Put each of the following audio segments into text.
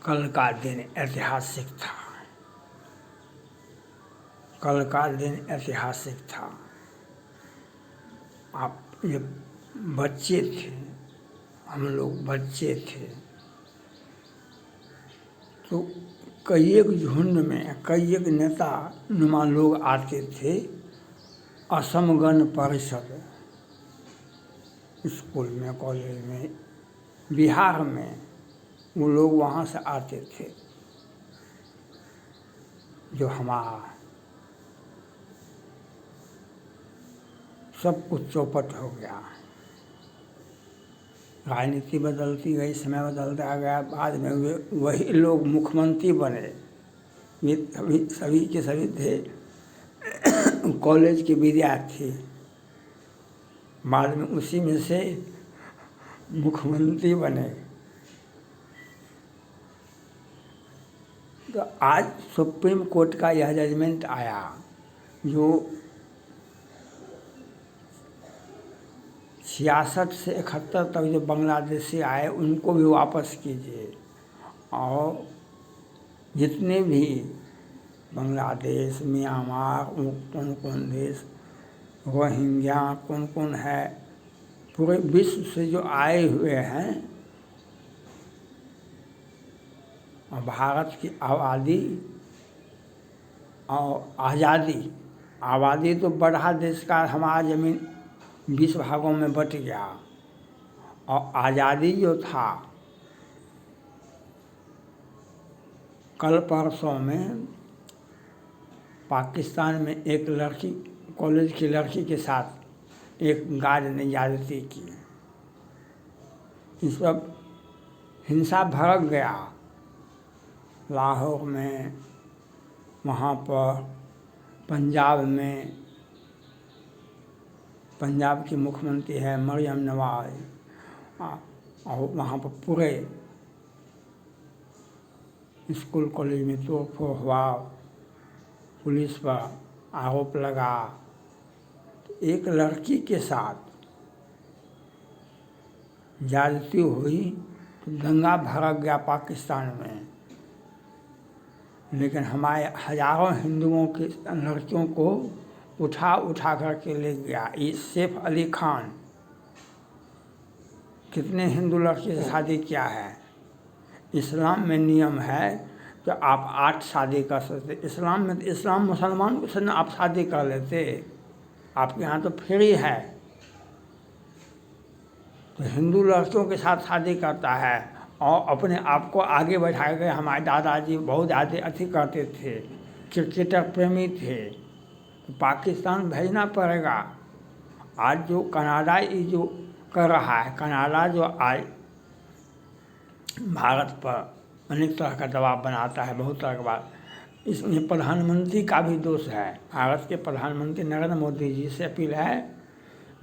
कल का दिन ऐतिहासिक था। कल का दिन ऐतिहासिक था। आप जब बच्चे थे, हम लोग बच्चे थे, तो कई एक झुंड में कई एक नेता नुमा लोग आते थे। असम गण परिषद स्कूल में, कॉलेज में, बिहार में वो लोग वहाँ से आते थे। जो हमारा सब कुछ चौपट हो गया। राजनीति बदलती गई, समय बदलता गया, बाद में वही लोग मुख्यमंत्री बने। ये सभी के सभी थे कॉलेज के विद्यार्थी। बाद में उसी में से मुख्यमंत्री बने। तो आज सुप्रीम कोर्ट का यह जजमेंट आया, जो 66 से 71 तक जो बांग्लादेशी आए उनको भी वापस कीजिए, और जितने भी बांग्लादेश, म्यांमार, कौन कौन देश, रोहिंग्या, कौन कौन है, पूरे विश्व से जो आए हुए हैं, और भारत की आबादी और आबादी तो बढ़ा, देश का हमारा ज़मीन 20 भागों में बट गया, और आज़ादी जो था, कल परसों में पाकिस्तान में एक लड़की, कॉलेज की लड़की के साथ एक गार्ड ने ज्यादती की। इस पर हिंसा भड़क गया लाहौर में, वहाँ पर पंजाब में। पंजाब की मुख्यमंत्री है मरियम नवाज, और वहाँ पर पूरे स्कूल कॉलेज में तोड़फोड़ हुआ, पुलिस पर आरोप लगा। तो एक लड़की के साथ ज्यादती हुई तो दंगा भड़क गया पाकिस्तान में। लेकिन हमारे हजारों हिंदुओं की लड़कियों को उठा करके ले गया। ये सैफ अली खान कितने हिंदू लड़की से शादी किया है। इस्लाम में नियम है कि आप 8 शादी कर सकते। इस्लाम में, इस्लाम मुसलमान से ना आप शादी कर लेते, आपके यहाँ तो फ्री है। तो हिंदू लड़कियों के साथ शादी करता है और अपने आप को आगे बढ़ाए गए। हमारे दादाजी बहुत ज़्यादा अथी करते थे, क्रिकेटर प्रेमी थे, तो पाकिस्तान भेजना पड़ेगा। आज जो कनाडा ये जो कर रहा है, कनाडा जो आज भारत पर अनेक तरह का दबाव बनाता है, बहुत तरह का बात, इसमें प्रधानमंत्री का भी दोष है। भारत के प्रधानमंत्री नरेंद्र मोदी जी से अपील है,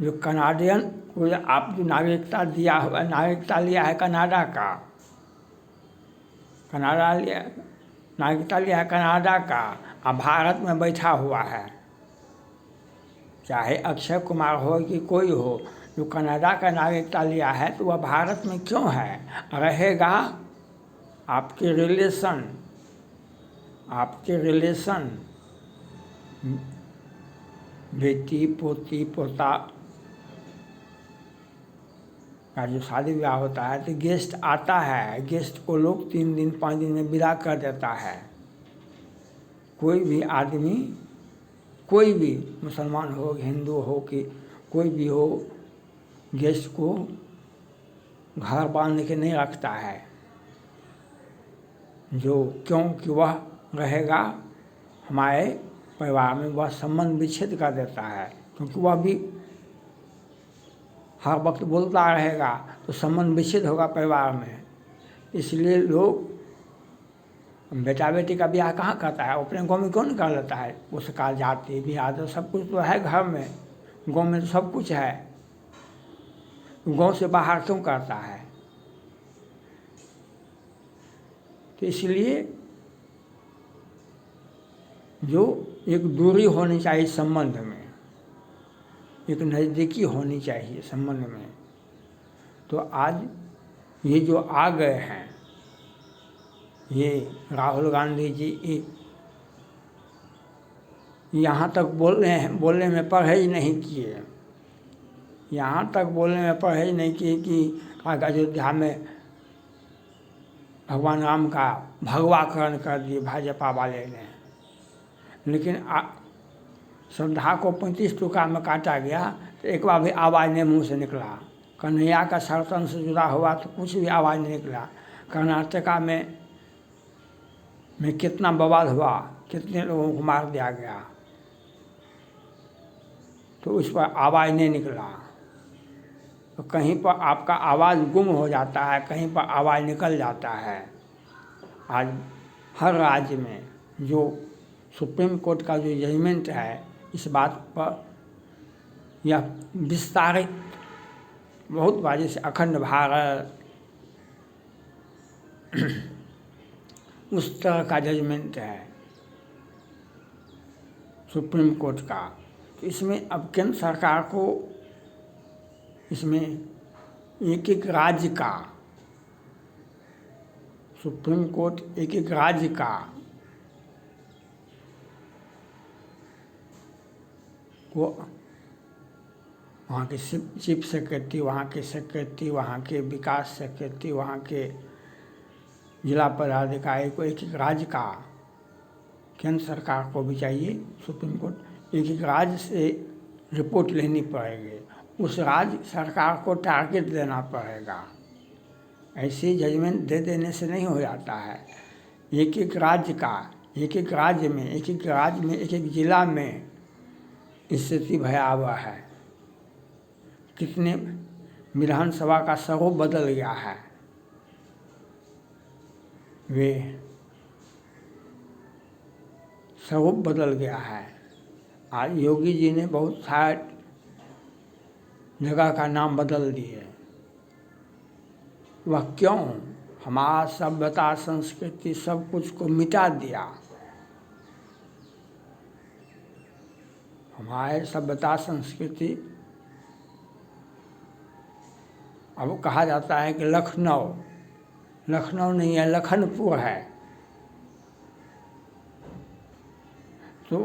जो कनाडियन को आप जो नागरिकता दिया हुआ, नागरिकता लिया है कनाडा का, नागरिकता लिया है कनाडा का, और भारत में बैठा हुआ है, चाहे अक्षय कुमार हो कि कोई हो, जो कनाडा का नागरिकता लिया है, तो वह भारत में क्यों है, रहेगा। आपके रिलेशन बेटी, पोती, पोता का जो शादी ब्याह होता है, तो गेस्ट आता है, गेस्ट को लोग 3 दिन 5 दिन में विदा कर देता है। कोई भी आदमी, कोई भी मुसलमान हो, हिंदू हो कि कोई भी हो, गेस्ट को घर बांध के नहीं रखता है, जो क्योंकि वह रहेगा हमारे परिवार में, वह संबंध विच्छेद कर देता है, क्योंकि वह भी हर वक्त बोलता रहेगा तो संबंध विच्छेद होगा परिवार में। इसलिए लोग बेटा बेटी का ब्याह कहाँ करता है, अपने गाँव में कौन कर लेता है। उसका जाति ब्याह तो सब कुछ तो है घर में, गाँव में तो सब कुछ है, गाँव से बाहर क्यों करता है। तो इसलिए जो एक दूरी होनी चाहिए संबंध में, एक नज़दीकी होनी चाहिए संबंध में। तो आज ये जो आ गए हैं ये राहुल गांधी जी यहाँ तक बोल रहे हैं, बोलने में परहेज नहीं किए, यहाँ तक बोलने में परहेज नहीं किए कि अयोध्या में भगवान राम का भगवाकरण कर दिए भाजपा वाले ने। लेकिन श्रद्धा को 35 टुकड़ा में काटा गया तो एक बार भी आवाज़ नहीं मुँह से निकला। कन्हैया का सर्तन से जुड़ा हुआ तो कुछ भी आवाज़ नहीं निकला। कर्नाटका में कितना बवाल हुआ, कितने लोगों को मार दिया गया, तो उस पर आवाज़ नहीं निकला। तो कहीं पर आपका आवाज़ गुम हो जाता है, कहीं पर आवाज़ निकल जाता है। आज हर राज्य में जो सुप्रीम कोर्ट का जो जजमेंट है, इस बात पर यह विस्तारित बहुत बार, जैसे अखंड भारत उस तरह का जजमेंट है सुप्रीम कोर्ट का। तो इसमें अब केंद्र सरकार को इसमें एक एक राज्य का, सुप्रीम कोर्ट एक एक राज्य का वो वहाँ के चीफ सेक्रेटरी, वहाँ के सेक्रेटरी, वहाँ के विकास सेक्रेटरी, वहाँ के जिला पदाधिकारी को एक एक राज्य का, केंद्र सरकार को भी चाहिए सुप्रीम कोर्ट एक एक राज्य से रिपोर्ट लेनी पड़ेगी, उस राज्य सरकार को टारगेट देना पड़ेगा। ऐसे जजमेंट दे देने से नहीं हो जाता है। एक एक राज्य का, एक एक राज्य में, एक एक राज्य में, एक एक जिला में स्थिति भयावह है। कितने विधानसभा का स्वरूप बदल गया है। वे स्वरूप बदल गया है। आज योगी जी ने बहुत सारे जगह का नाम बदल दिए। वह क्यों? हमारा सभ्यता संस्कृति सब कुछ को मिटा दिया। हमारे सभ्यता संस्कृति, अब कहा जाता है कि लखनऊ, लखनऊ नहीं है, लखनपुर है। तो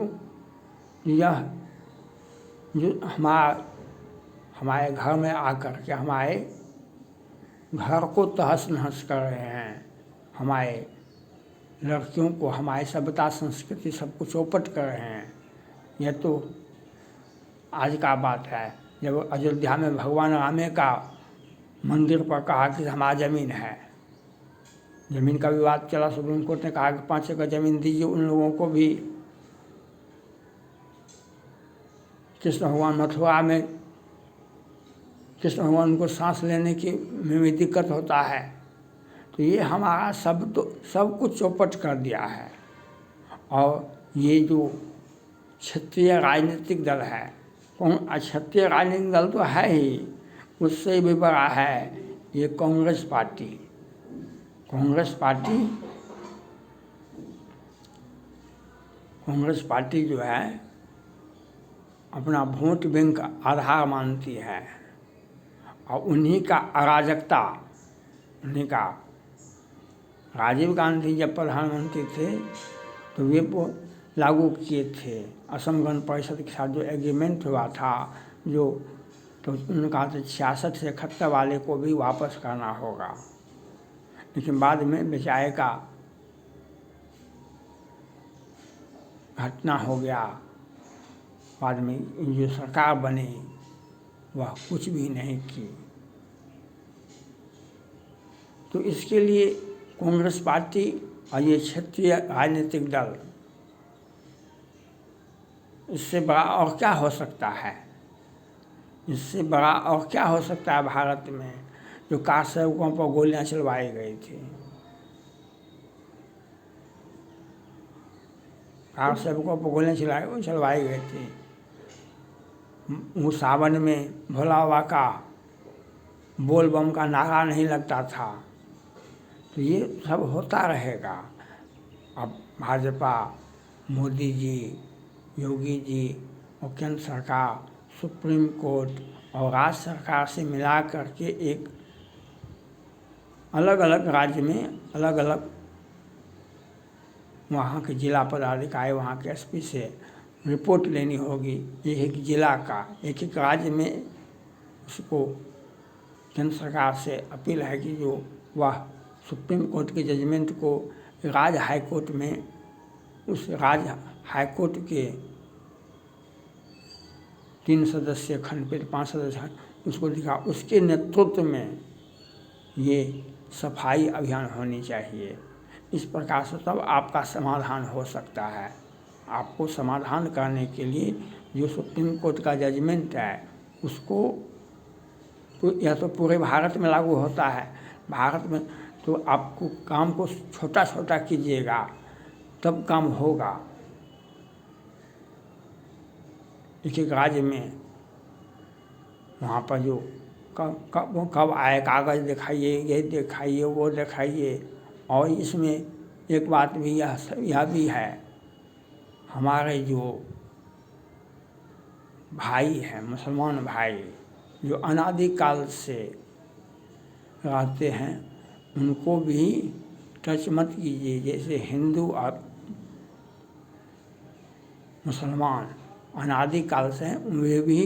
यह जो हमारे घर में आकर के हमारे घर को तहस नहस कर रहे हैं, हमारे लड़कियों को, हमारी सभ्यता संस्कृति सबको चौपट कर रहे हैं। यह तो आज का बात है। जब अयोध्या में भगवान राम का मंदिर पर कहा कि हमारा ज़मीन है, ज़मीन का विवाद चला, सुप्रीम कोर्ट ने कहा कि 5 एकड़ ज़मीन दीजिए उन लोगों को भी। कृष्ण भगवान मथुरा में, कृष्ण भगवान को सांस लेने की में भी दिक्कत होता है। तो ये हमारा सब कुछ चौपट कर दिया है। और ये जो क्षेत्रीय राजनीतिक दल है, क्षेत्रीय राजनीतिक दल तो है ही, उससे भी बड़ा है ये कांग्रेस पार्टी। कांग्रेस पार्टी जो है अपना वोट बैंक आधार मानती है, और उन्हीं का अराजकता, उन्हीं का, राजीव गांधी जब प्रधानमंत्री थे तो वे वो लागू किए थे असम गण परिषद के साथ जो एग्रीमेंट हुआ था, जो तो उन्होंने कहा था 66 से 71 वाले को भी वापस करना होगा। लेकिन बाद में बेचारे का घटना हो गया, बाद में जो सरकार बनी वह कुछ भी नहीं की। तो इसके लिए कांग्रेस पार्टी और ये क्षेत्रीय राजनीतिक दल, इससे बड़ा और क्या हो सकता है? इससे बड़ा और क्या हो सकता है भारत में, जो कार सेवकों पर गोलियां चलवाई गई थी। कार सेवकों पर गोलियां चलवाई गई थी। वो सावन में भोला बाबा का बोल बम का नारा नहीं लगता था। तो ये सब होता रहेगा। अब भाजपा, मोदी जी, योगी जी और केंद्र सरकार, सुप्रीम कोर्ट और राज्य सरकार से मिला करके एक अलग अलग राज्य में अलग अलग वहाँ के जिला पदाधिकारी, वहाँ के एसपी से रिपोर्ट लेनी होगी। एक एक जिला का, एक एक राज्य में उसको केंद्र सरकार से अपील है कि जो वह सुप्रीम कोर्ट के जजमेंट को राज्य हाई कोर्ट में, उस राज्य हाई कोर्ट के 3 सदस्यीय खंडपीठ 5 सदस्य उसको दिखा, उसके नेतृत्व में ये सफाई अभियान होनी चाहिए। इस प्रकार से तब आपका समाधान हो सकता है। आपको समाधान करने के लिए जो सुप्रीम कोर्ट का जजमेंट है उसको या तो पूरे भारत में लागू होता है, भारत में तो आपको काम को छोटा छोटा कीजिएगा तब काम होगा। एक एक राज्य में वहाँ पर जो कब आए कागज़ दिखाइए, ये दिखाइए, वो दिखाइए। और इसमें एक बात भी यह भी है, हमारे जो भाई हैं, मुसलमान भाई जो अनादिकाल से रहते हैं, उनको भी टच मत कीजिए। जैसे हिंदू और मुसलमान अनादिकाल से हैं, वे भी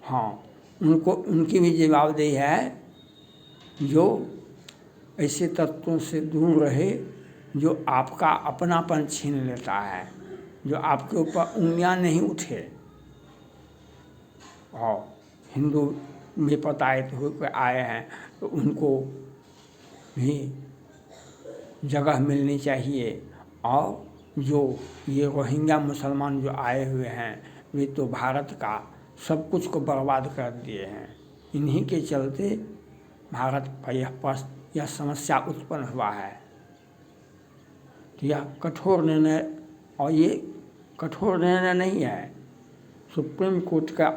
हाँ, उनको उनकी भी जवाबदेही है जो ऐसे तत्वों से दूर रहे जो आपका अपनापन छीन लेता है, जो आपके ऊपर उंगलियां नहीं उठे। और हिंदू भी प्रताड़ित होकर आए हैं तो उनको भी जगह मिलनी चाहिए। और जो ये रोहिंग्या मुसलमान जो आए हुए हैं, वे तो भारत का सब कुछ को बर्बाद कर दिए हैं। इन्हीं के चलते भारत पर यह समस्या उत्पन्न हुआ है। तो यह कठोर निर्णय, और ये कठोर निर्णय नहीं है, सुप्रीम कोर्ट का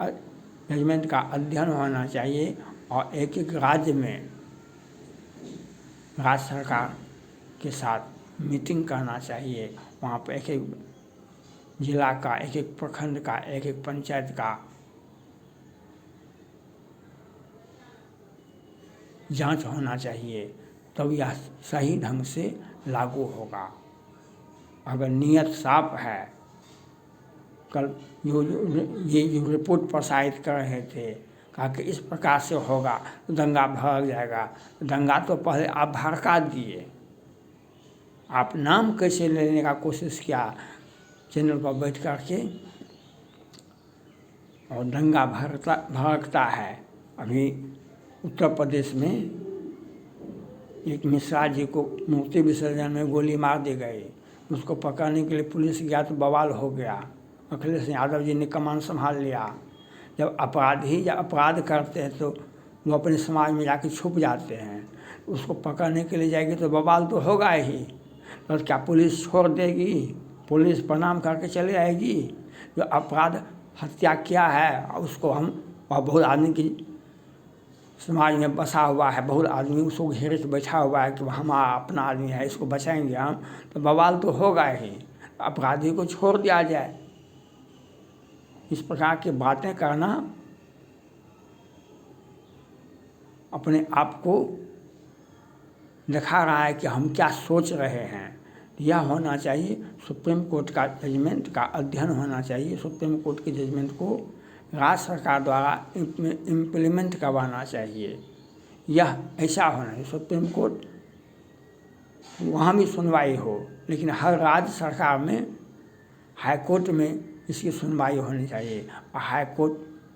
जजमेंट का अध्ययन होना चाहिए। और एक एक राज्य में राज्य सरकार के साथ मीटिंग करना चाहिए। वहाँ पर एक एक जिला का, एक एक प्रखंड का, एक एक पंचायत का जांच होना चाहिए, तब यह सही ढंग से लागू होगा। अगर नीयत साफ है, कल ये जो रिपोर्ट प्रसारित कर रहे थे, कहा कि इस प्रकार से होगा तो दंगा भड़क जाएगा। दंगा तो पहले आप भड़का दिए, आप नाम कैसे लेने का कोशिश किया चैनल पर बैठ कर के, और दंगा भड़कता है। अभी उत्तर प्रदेश में एक मिश्रा जी को मूर्ति विसर्जन में गोली मार दी गई, उसको पकड़ने के लिए पुलिस गया तो बवाल हो गया। अखिलेश यादव जी ने कमान संभाल लिया। जब अपराधी या अपराध करते हैं तो वो अपने समाज में जाके छुप जाते हैं, उसको पकड़ने के लिए जाएगी तो बवाल तो होगा ही। और क्या पुलिस छोड़ देगी? पुलिस प्रणाम करके चले आएगी? जो अपराध हत्या किया है उसको हम, और बहुत आदमी की समाज में बसा हुआ है, बहुत आदमी उसको घेरे से बैठा हुआ है कि हमारा अपना आदमी है, इसको बचाएंगे हम, तो बवाल तो होगा ही। अपराधी को छोड़ दिया जाए। इस प्रकार की बातें करना अपने आप को दिखा रहा है कि हम क्या सोच रहे हैं। यह होना चाहिए, सुप्रीम कोर्ट का जजमेंट का अध्ययन होना चाहिए। सुप्रीम कोर्ट के जजमेंट को राज्य सरकार द्वारा इम्प्लीमेंट करवाना चाहिए। यह ऐसा होना चाहिए, सुप्रीम कोर्ट वहाँ भी सुनवाई हो, लेकिन हर राज्य सरकार में हाई कोर्ट में इसकी सुनवाई होनी चाहिए। और हाई कोर्ट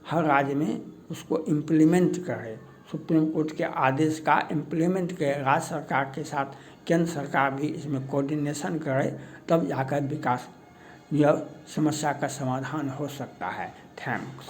हर राज्य में उसको इम्प्लीमेंट करे, सुप्रीम कोर्ट के आदेश का इम्प्लीमेंट करे। राज्य सरकार के साथ केंद्र सरकार भी इसमें कोऑर्डिनेशन करे, तब जाकर विकास यह समस्या का समाधान हो सकता है। थैंक्स।